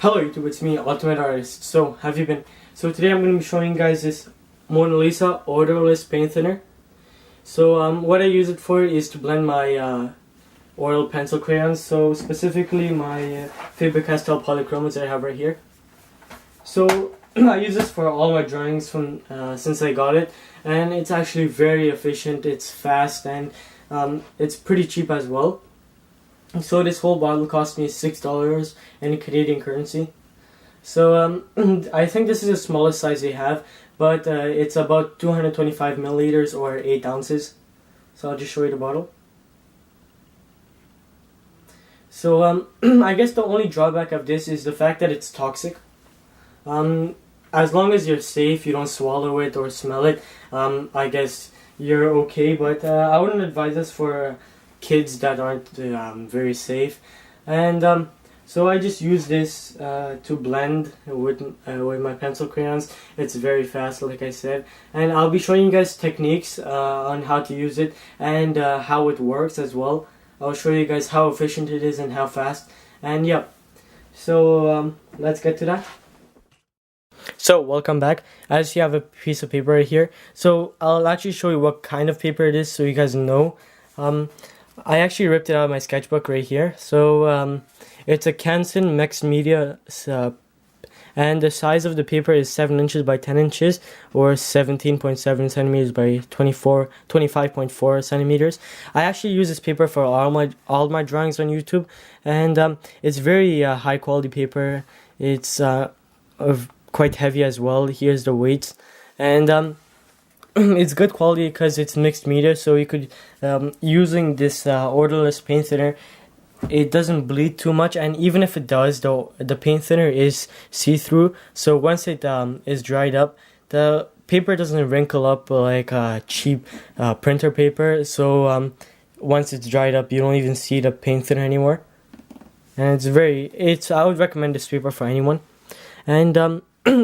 Hello YouTube, it's me, Ultimate Artist. So, have you been? So today I'm going to be showing you guys this Mona Lisa Oderless paint thinner. So what I use it for is to blend my oil pencil crayons. So specifically my Faber-Castell polychromos that I have right here. So I use this for all my drawings from since I got it, and it's actually very efficient. It's fast and it's pretty cheap as well. So this whole bottle cost me $6 in Canadian currency. So I think this is the smallest size they have, but it's about 225 milliliters or 8 ounces. So I'll just show you the bottle. So I guess the only drawback of this is the fact that it's toxic. As long as you're safe, you don't swallow it or smell it, I guess you're okay, but I wouldn't advise this for kids that aren't very safe. And so I just use this to blend with my pencil crayons. It's very fast, like I said, and I'll be showing you guys techniques on how to use it and how it works as well. I'll show you guys how efficient it is and how fast. And yep, so let's get to that. So welcome back. As you have a piece of paper right here, so I'll actually show you what kind of paper it is so you guys know. I actually ripped it out of my sketchbook right here. So it's a Canson mixed media, and the size of the paper is 7 inches by 10 inches or 17.7 centimeters by 25.4 centimeters. I actually use this paper for all my drawings on YouTube, and it's very high quality paper. It's quite heavy as well. Here's the weights, and it's good quality because it's mixed media, so you could using this Oderless paint thinner, it doesn't bleed too much, and even if it does, the paint thinner is see-through, so once it is dried up, the paper doesn't wrinkle up like cheap printer paper. So once it's dried up, you don't even see the paint thinner anymore, and I would recommend this paper for anyone. And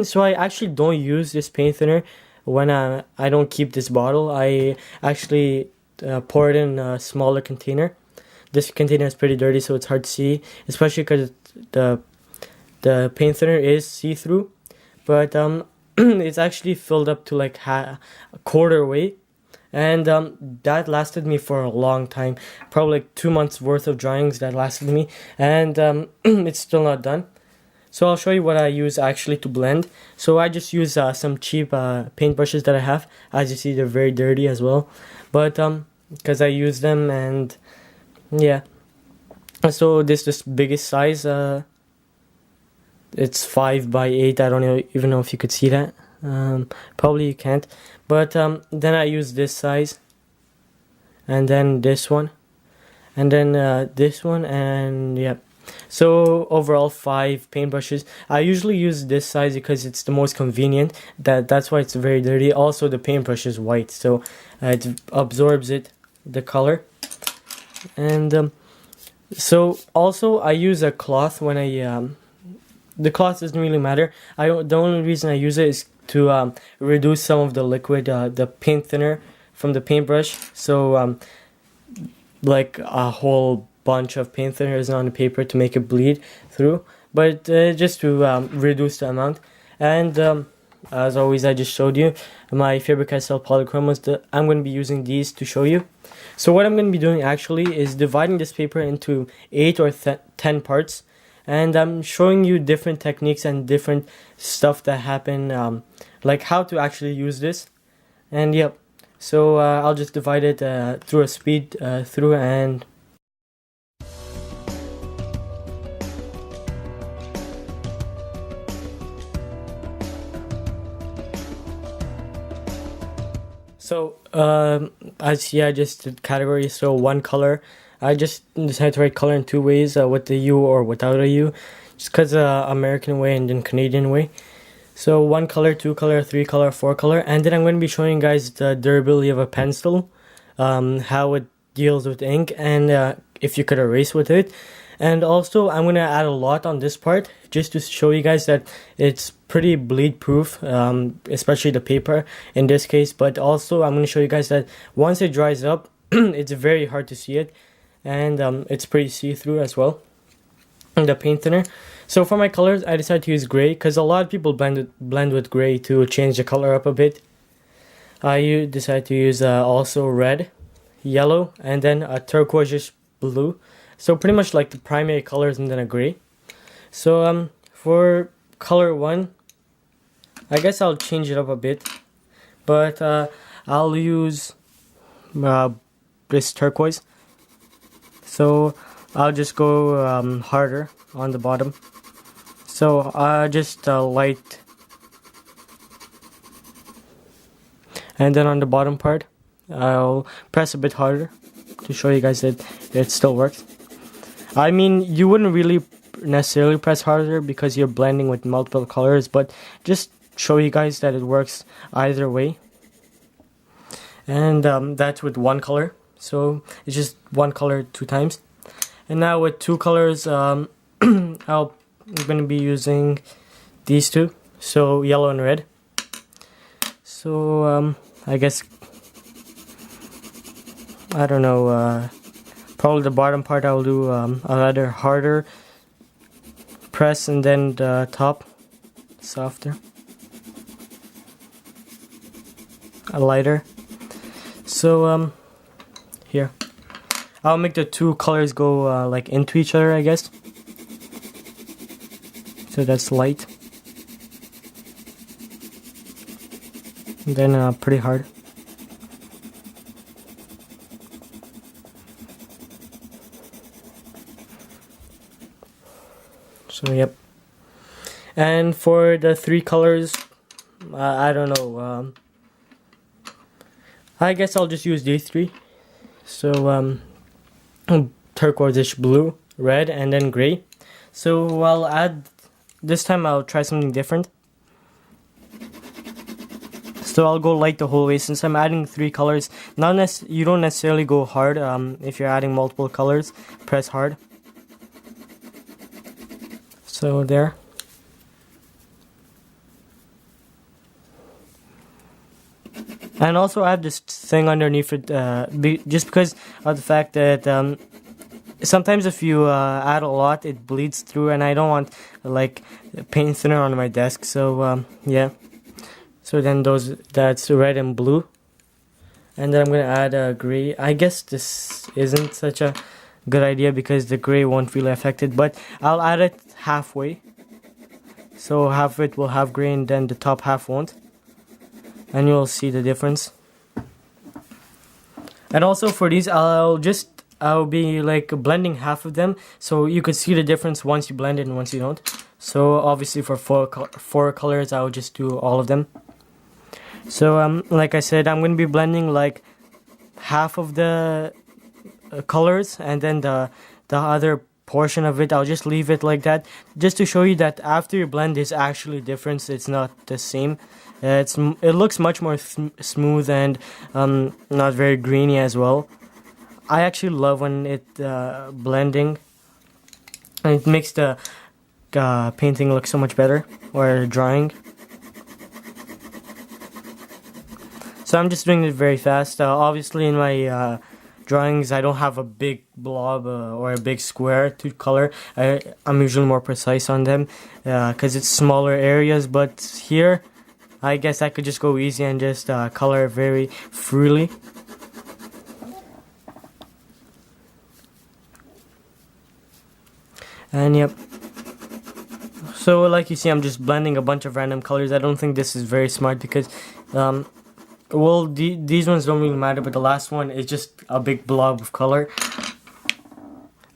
so I actually don't use this paint thinner when I don't keep this bottle. I actually pour it in a smaller container. This container is pretty dirty, so it's hard to see, especially because the paint thinner is see-through. But it's actually filled up to like a quarter weight, and that lasted me for a long time, probably like 2 months worth of drawings that lasted me, and it's still not done. So I'll show you what I use actually to blend. So I just use some cheap paint brushes that I have. As you see, they're very dirty as well, but because I use them, and yeah. So this is the biggest size. It's 5 by 8. I don't even know if you could see that. Probably you can't. But then I use this size, and then this one, and then this one, and yeah. So overall 5 paintbrushes. I usually use this size because it's the most convenient. That's why it's very dirty. Also the paintbrush is white, so it absorbs the color. And so also I use a cloth when the cloth doesn't really matter. The only reason I use it is to reduce some of the liquid, the paint thinner from the paintbrush. So like a whole bunch of paint thinner is on the paper to make it bleed through, but just to reduce the amount. And as always, I just showed you my Faber-Castell polychromos. I'm going to be using these to show you. So what I'm going to be doing actually is dividing this paper into 8 or 10 parts, and I'm showing you different techniques and different stuff that happen, like how to actually use this. And yep, so I'll just divide it through a speed through. And so as I just did categories. So one color, I just decided to write color in 2 ways, with the U or without a U, just because American way and then Canadian way. So 1 color, 2 color, 3 color, 4 color, and then I'm going to be showing you guys the durability of a pencil, how it deals with ink, and if you could erase with it. And also I'm going to add a lot on this part just to show you guys that it's pretty bleed proof, especially the paper in this case. But also I'm going to show you guys that once it dries up, it's very hard to see it, and it's pretty see-through as well. the paint thinner. So for my colors, I decided to use gray because a lot of people blend with gray to change the color up a bit. I decided to use also red, yellow, and then a turquoise blue. So pretty much like the primary colors and then a gray. So for color 1, I guess I'll change it up a bit, but I'll use this turquoise. So I'll just go harder on the bottom. So just light, and then on the bottom part I'll press a bit harder to show you guys that it still works. I mean, you wouldn't really necessarily press harder because you're blending with multiple colors, but just show you guys that it works either way. And that's with one color, so it's just one color 2 times. And now with 2 colors, I'm going to be using these 2, so yellow and red. So I guess, I don't know, probably the bottom part I'll do a rather harder press, and then the top softer, a lighter. So here I'll make the 2 colors go like into each other, I guess. So that's light, and then pretty hard. So yep. And for the 3 colors, I don't know. I guess I'll just use these 3. So turquoise, blue, red, and then gray. So I'll add. This time I'll try something different. So I'll go light the whole way since I'm adding 3 colors. You don't necessarily go hard. If you're adding multiple colors, press hard. So there. And also I have this thing underneath it, just because of the fact that sometimes if you add a lot, it bleeds through, and I don't want like paint thinner on my desk. So yeah. So then that's red and blue, and then I'm gonna add gray. I guess this isn't such a good idea because the gray won't really affect it, but I'll add it halfway. So half of it will have gray, and then the top half won't, and you'll see the difference. And also for these, I'll be like blending half of them, so you could see the difference once you blend it and once you don't. So obviously for 4 colors, I'll just do all of them. So like I said, I'm going to be blending like half of the colors, and then the other portion of it I'll just leave it like that, just to show you that after you blend there's actually a difference. It's not the same. It looks much more smooth and not very greeny as well. I actually love when it blending, and it makes the painting look so much better, or drawing. So I'm just doing it very fast. Obviously in my drawings I don't have a big blob or a big square to color. I'm usually more precise on them because it's smaller areas, but here I guess I could just go easy and just color very freely. And yep. So like you see, I'm just blending a bunch of random colors. I don't think this is very smart because well, these ones don't really matter, but the last one is just a big blob of color.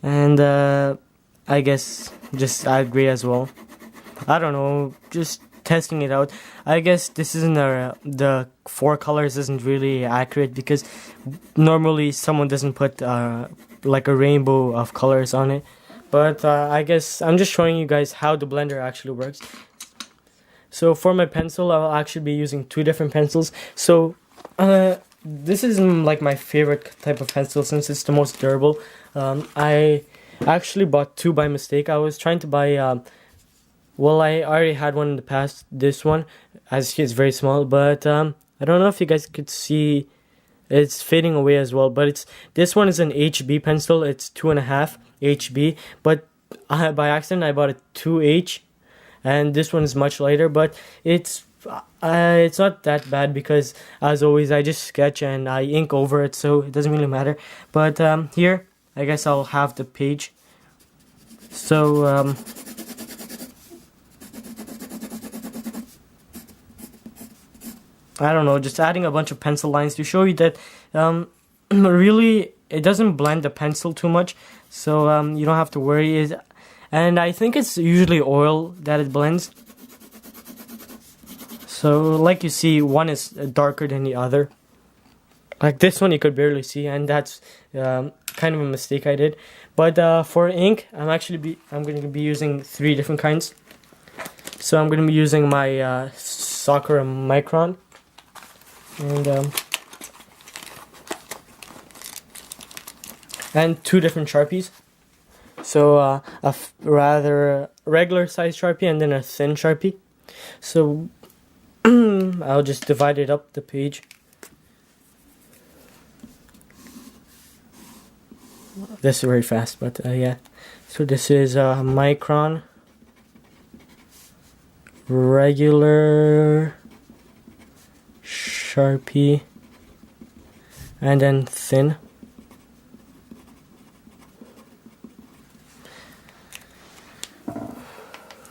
And I guess just add gray as well. I don't know, just testing it out. I guess this isn't the 4 colors isn't really accurate because normally someone doesn't put like a rainbow of colors on it. But I guess I'm just showing you guys how the blender actually works. So for my pencil, I'll actually be using 2 different pencils. So this is like my favorite type of pencil since it's the most durable. I actually bought 2 by mistake. I was trying to buy, well, I already had one in the past, this one, as it's very small, but I don't know if you guys could see, it's fading away as well, but this one is an HB pencil. It's 2.5 HB, but by accident I bought a 2H, and this one is much lighter, but it's not that bad because, as always, I just sketch and I ink over it, so it doesn't really matter. But here, I guess I'll have the page. So I don't know, just adding a bunch of pencil lines to show you that really it doesn't blend the pencil too much, so you don't have to worry. And I think it's usually oil that it blends. So like you see, one is darker than the other. Like this one you could barely see, and that's kind of a mistake I did. But for ink, I'm going to be using 3 different kinds. So I'm going to be using my Sakura Micron, and 2 different Sharpies. So a rather regular size Sharpie and then a thin Sharpie. So I'll just divide it up the page. This is very fast, but yeah. So this is Micron, regular, Sharpie, and then thin.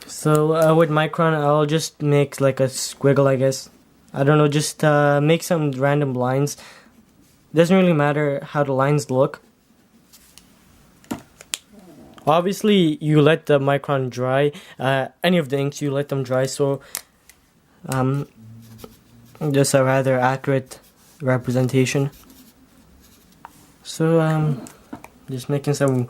So with Micron, I'll just make like a squiggle, I guess. I don't know, just make some random lines. Doesn't really matter how the lines look. Obviously, you let the Micron dry. Any of the inks, you let them dry, so just a rather accurate representation. So just making some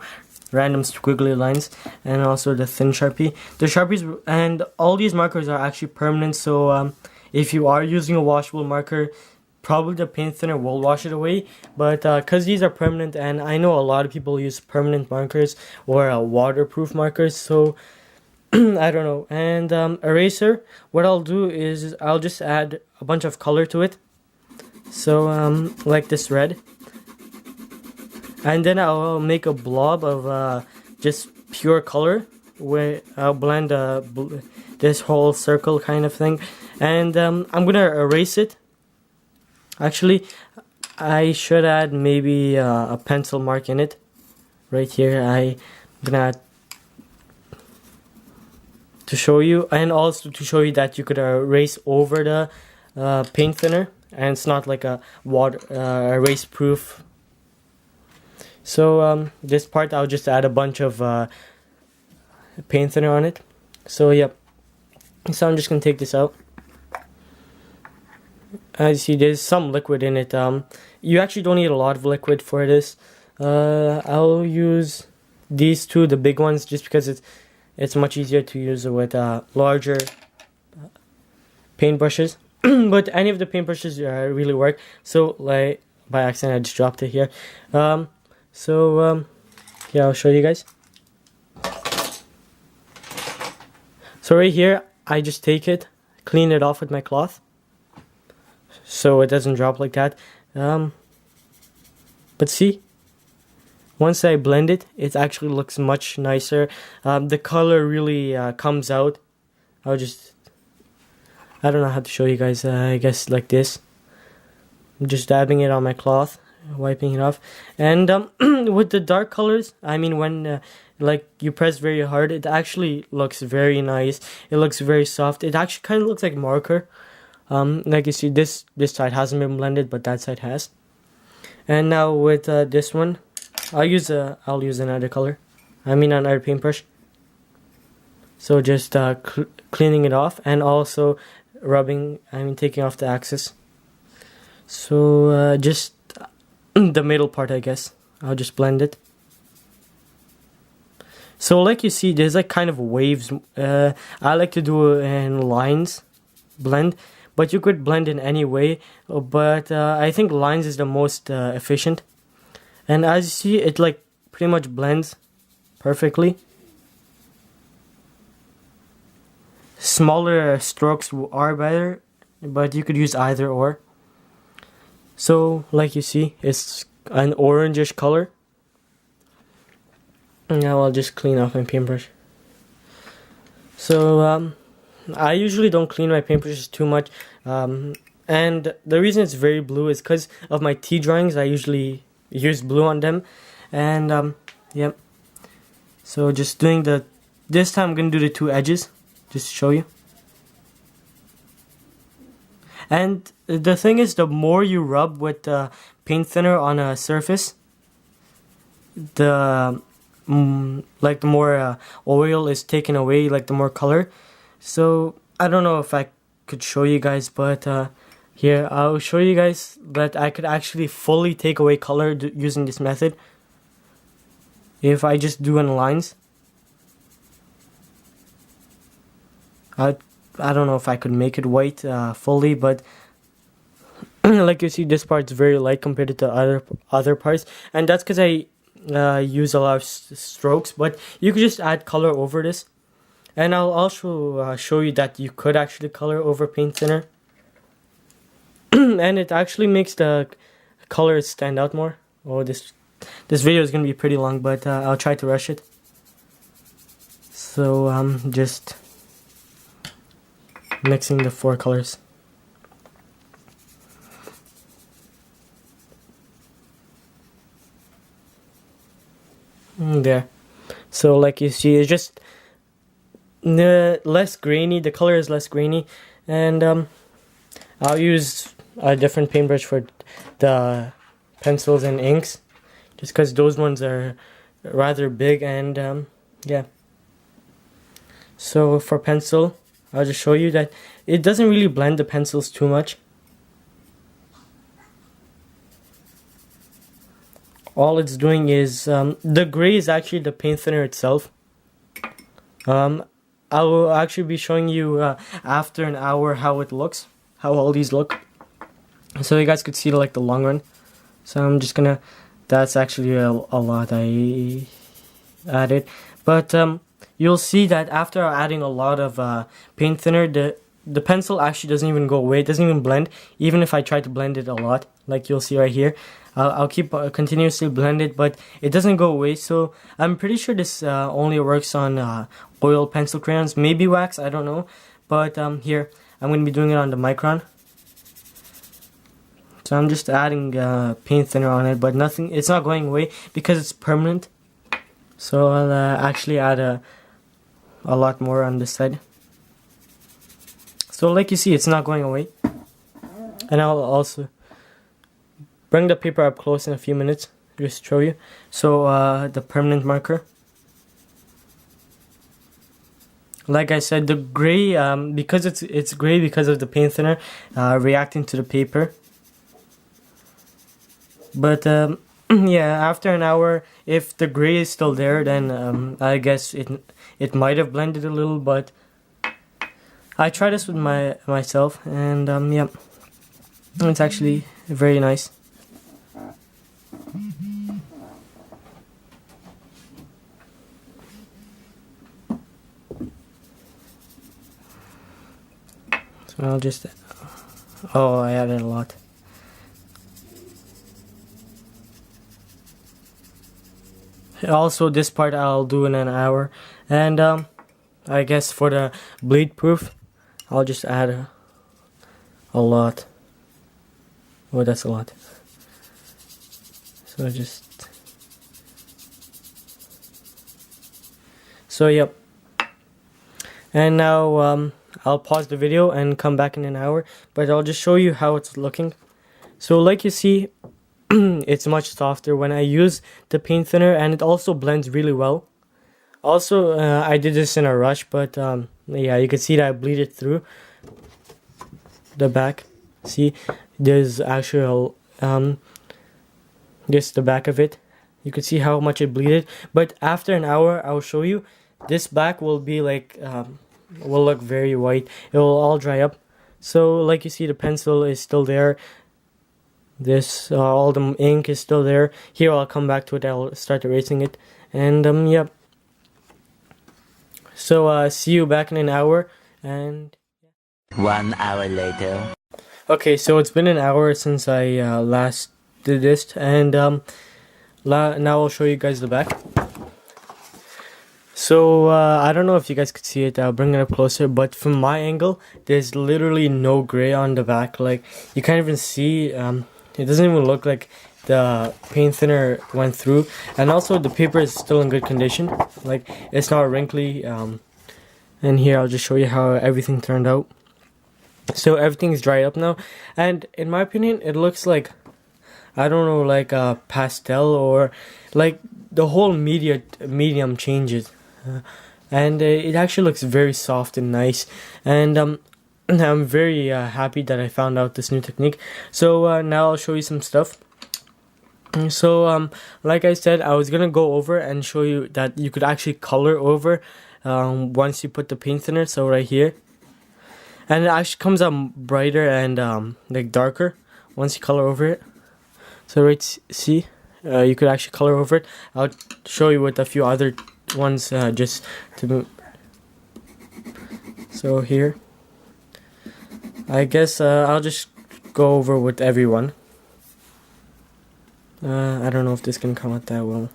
random squiggly lines, and also the thin Sharpie. The Sharpies and all these markers are actually permanent, so if you are using a washable marker, probably the paint thinner will wash it away. But because these are permanent, and I know a lot of people use permanent markers or waterproof markers, so I don't know. And eraser, what I'll do is I'll just add a bunch of color to it. So like this red. And then I'll make a blob of just pure color, where I'll blend this whole circle kind of thing. And I'm gonna erase it. Actually, I should add maybe a pencil mark in it. Right here, I'm gonna add to show you, and also to show you that you could erase over the paint thinner, and it's not like a water erase proof. So this part I'll just add a bunch of paint thinner on it. So yep. So I'm just gonna take this out. As you see, there's some liquid in it. You actually don't need a lot of liquid for this. I'll use these 2, the big ones, just because it's much easier to use with larger paintbrushes. But any of the paintbrushes really work. So like by accident I just dropped it here. Yeah, I'll show you guys. So right here, I just take it, clean it off with my cloth, so it doesn't drop like that. But see, once I blend it, it actually looks much nicer. The color really comes out. I don't know how to show you guys. I guess like this. I'm just dabbing it on my cloth, wiping it off. And with the dark colors, I mean, when like you press very hard, it actually looks very nice. It looks very soft. It actually kind of looks like marker. Like you see, this side hasn't been blended, but that side has. And now with this one, I'll use another color. I mean another paintbrush. So just cleaning it off, and also taking off the axis. So just the middle part, I guess. I'll just blend it. So like you see, there's like kind of waves. I like to do it in lines, blend, but you could blend in any way. But I think lines is the most efficient. And as you see, it like pretty much blends perfectly. Smaller strokes are better, but you could use either or. So like you see, it's an orangish color. Now I'll just clean off my paintbrush. So I usually don't clean my paintbrushes too much, and the reason it's very blue is because of my tea drawings. I usually use blue on them, and yep. So just doing this time I'm gonna do the two edges, just to show you. And the thing is, the more you rub with paint thinner on a surface, the more oil is taken away, like the more color. So I don't know if I could show you guys, but here I'll show you guys that I could actually fully take away color using this method if I just do in lines. I don't know if I could make it white fully, but like you see, this part's very light compared to other parts, and that's because I use a lot of strokes. But you could just add color over this, and I'll also show you that you could actually color over paint thinner, and it actually makes the colors stand out more. Oh, this video is gonna be pretty long, but I'll try to rush it. So I'm just mixing the four colors. There. So like you see, it's just less grainy. The color is less grainy, and I'll use a different paintbrush for the pencils and inks, just because those ones are rather big, and yeah. So for pencil, I'll just show you that it doesn't really blend the pencils too much. All it's doing is, the gray is actually the paint thinner itself. I will actually be showing you after an hour how it looks, how all these look, so you guys could see like the long run. So I'm just gonna, that's actually a lot I added, but you'll see that after adding a lot of paint thinner, the pencil actually doesn't even go away, it doesn't even blend, even if I try to blend it a lot, like you'll see right here. I'll keep continuously blend it, but it doesn't go away. So I'm pretty sure this only works on oil pencil crayons, maybe wax, I don't know. But here, I'm going to be doing it on the micron. So I'm just adding paint thinner on it, but nothing, it's not going away because it's permanent. So I'll actually add a lot more on this side. So like you see, it's not going away. And I'll also bring the paper up close in a few minutes, just to show you. So the permanent marker. Like I said, the gray, because it's gray because of the paint thinner reacting to the paper. But yeah, after an hour, if the gray is still there, then I guess it might have blended a little. But I tried this with myself, and yeah, it's actually very nice. So I'll just, oh, I added a lot. Also, this part I'll do in an hour, and I guess for the bleed proof, I'll just add a lot. Oh, that's a lot. So just, so yep. And now I'll pause the video and come back in an hour, but I'll just show you how it's looking. So like you see, it's much softer when I use the paint thinner, and it also blends really well. Also, I did this in a rush, but yeah, you can see that I bleeded through the back. See, there's actual this the back of it. You can see how much it bleeded. But after an hour, I'll show you. This back will be like will look very white. It will all dry up. So like you see, the pencil is still there. This all the ink is still there. Here I'll come back to it. I'll start erasing it, and yep. So see you back in an hour, and 1 hour later. Okay, so it's been an hour since I last did this, and now I'll show you guys the back. So I don't know if you guys could see it. I'll bring it up closer, but from my angle, there's literally no gray on the back. Like you can't even see. It doesn't even look like the paint thinner went through, and also the paper is still in good condition. Like it's not wrinkly. And here I'll just show you how everything turned out. So everything's dried up now, and in my opinion, it looks like, I don't know, like a pastel, or like the whole medium changes, and it actually looks very soft and nice. And I'm very happy that I found out this new technique. So now I'll show you some stuff. So like I said, I was gonna go over and show you that you could actually color over once you put the paint thinner. So right here, and it actually comes out brighter and like darker once you color over it. So right, see, you could actually color over it. I'll show you with a few other ones just to. So here, I guess I'll just go over with everyone. I don't know if this can come out that well.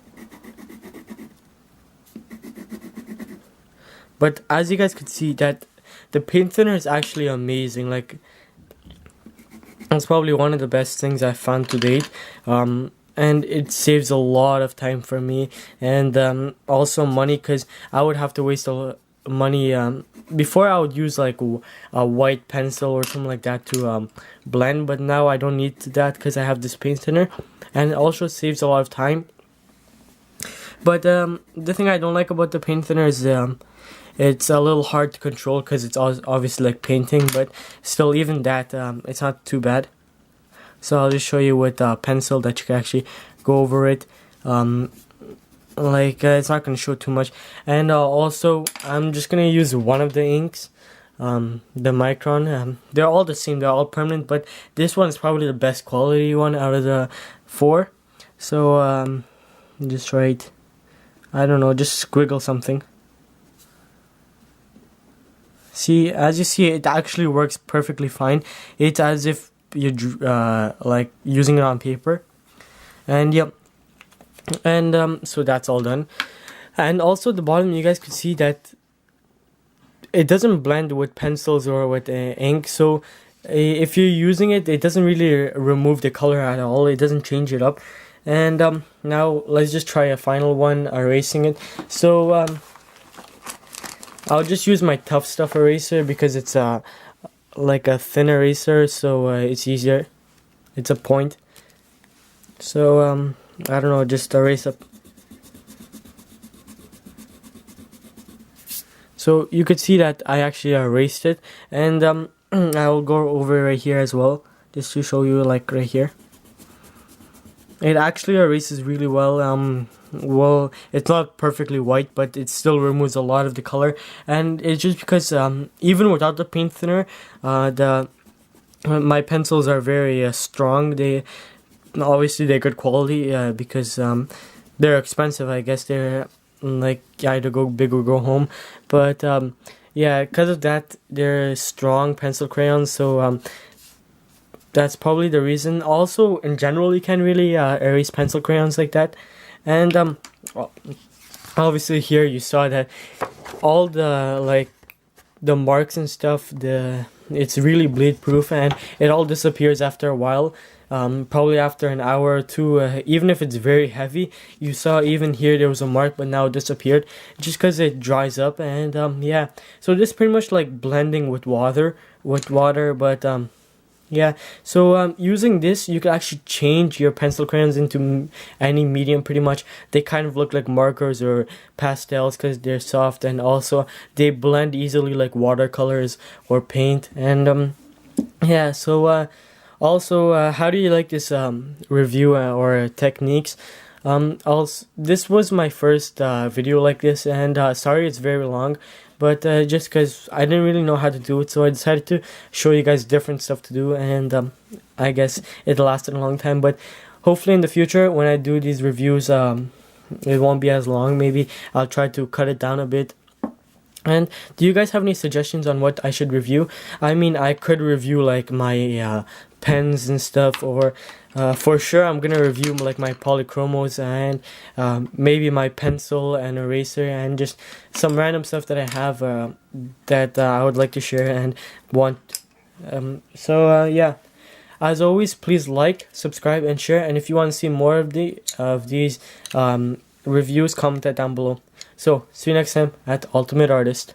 But as you guys could see, that the paint thinner is actually amazing. Like, it's probably one of the best things I've found to date. And it saves a lot of time for me, and also money, because I would have to waste a lot of money. Before I would use like a white pencil or something like that to blend, but now I don't need that because I have this paint thinner, and it also saves a lot of time. But the thing I don't like about the paint thinner is it's a little hard to control, because it's obviously like painting, but still, even that, it's not too bad. So I'll just show you with a pencil that you can actually go over it. It's not going to show too much. And also, I'm just going to use one of the inks, the Micron. They're all the same, they're all permanent, but this one is probably the best quality one out of the four. So just write, I don't know, just squiggle something. See, as you see, it actually works perfectly fine. It's as if you're like using it on paper. And yep. And so that's all done. And also the bottom, you guys could see that it doesn't blend with pencils or with ink. So if you're using it, it doesn't really remove the color at all. It doesn't change it up. And now let's just try a final one, erasing it. So I'll just use my Tough Stuff eraser, because it's like a thin eraser, so it's easier. It's a point. So I don't know, just erase up. So you could see that I actually erased it, and I will go over right here as well, just to show you, like right here. It actually erases really well. Well, it's not perfectly white, but it still removes a lot of the color, and it's just because even without the paint thinner, my pencils are very strong. They're good quality, because they're expensive. I guess they're like either go big or go home, but yeah, because of that, they're strong pencil crayons. So that's probably the reason. Also, in general, you can't really erase pencil crayons like that. And obviously here you saw that all the marks and stuff, it's really bleed proof, and it all disappears after a while. Probably after an hour or two, even if it's very heavy. You saw even here there was a mark, but now it disappeared just because it dries up. And yeah, so this is pretty much like blending with water, but yeah. So using this, you can actually change your pencil crayons into any medium pretty much. They kind of look like markers or pastels because they're soft, and also they blend easily like watercolors or paint. And yeah, so also, how do you like this review or techniques? Also, this was my first video like this, and sorry it's very long, but just because I didn't really know how to do it, so I decided to show you guys different stuff to do, and I guess it lasted a long time. But hopefully in the future, when I do these reviews, it won't be as long. Maybe I'll try to cut it down a bit. And do you guys have any suggestions on what I should review? I mean, I could review like my pens and stuff, or for sure I'm gonna review like my polychromos and maybe my pencil and eraser and just some random stuff that I have that I would like to share and want. Yeah. As always, please like, subscribe, and share. And if you want to see more of these reviews, comment that down below. So, see you next time at Ultimate Artist.